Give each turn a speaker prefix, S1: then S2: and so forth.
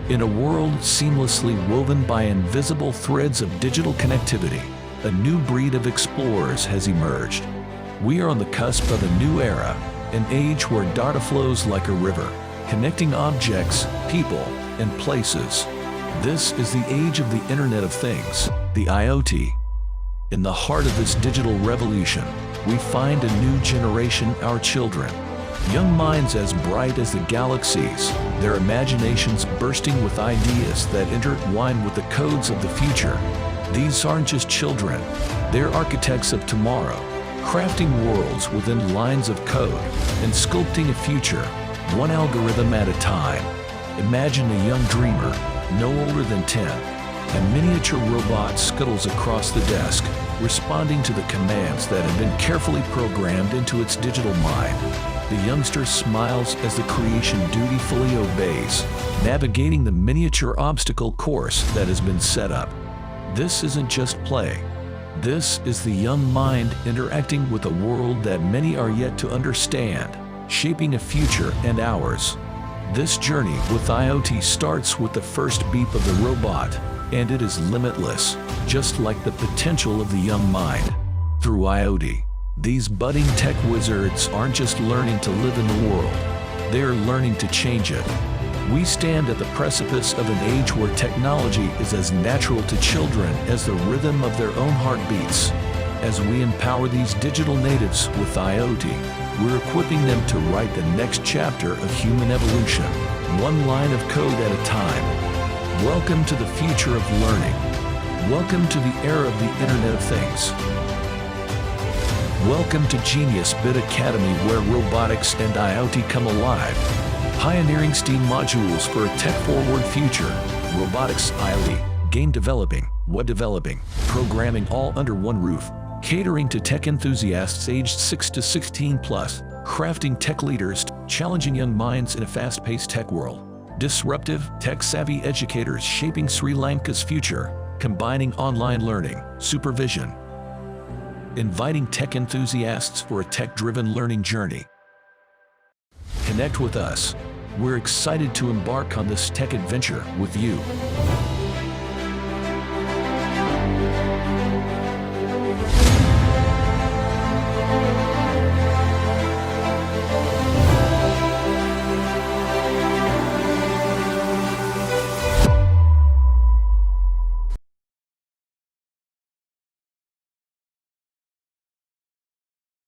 S1: In a world seamlessly woven by invisible threads of digital connectivity, a new breed of explorers has emerged. We are on the cusp of a new era, an age where data flows like a river, connecting objects, people, and places. This is the age of the Internet of Things, the IoT. In the heart of this digital revolution, we find a new generation, our children. Young minds as bright as the galaxies, their imaginations bursting with ideas that intertwine with the codes of the future. These aren't just children, they're architects of tomorrow, crafting worlds within lines of code and sculpting a future, one algorithm at a time. Imagine a young dreamer, no older than 10. A miniature robot scuttles across the desk, responding to the commands that have been carefully programmed into its digital mind. The youngster smiles as the creation dutifully obeys, navigating the miniature obstacle course that has been set up. This isn't just play. This is the young mind interacting with a world that many are yet to understand, shaping a future and ours. This journey with IoT starts with the first beep of the robot, and it is limitless, just like the potential of the young mind. Through IoT, these budding tech wizards aren't just learning to live in the world, they are learning to change it. We stand at the precipice of an age where technology is as natural to children as the rhythm of their own heartbeats. As we empower these digital natives with IoT, we're equipping them to write the next chapter of human evolution, one line of code at a time. Welcome to the future of learning. Welcome to the era of the Internet of Things. Welcome to Genius Bit Academy, where robotics and IoT come alive. Pioneering STEAM modules for a tech-forward future. Robotics, IoT, game developing, web developing, programming, all under one roof. Catering to tech enthusiasts aged 6 to 16 plus. Crafting tech leaders, challenging young minds in a fast-paced tech world. Disruptive, tech-savvy educators shaping Sri Lanka's future, combining online learning, supervision. Inviting tech enthusiasts for a tech-driven learning journey. Connect with us. We're excited to embark on this tech adventure with you.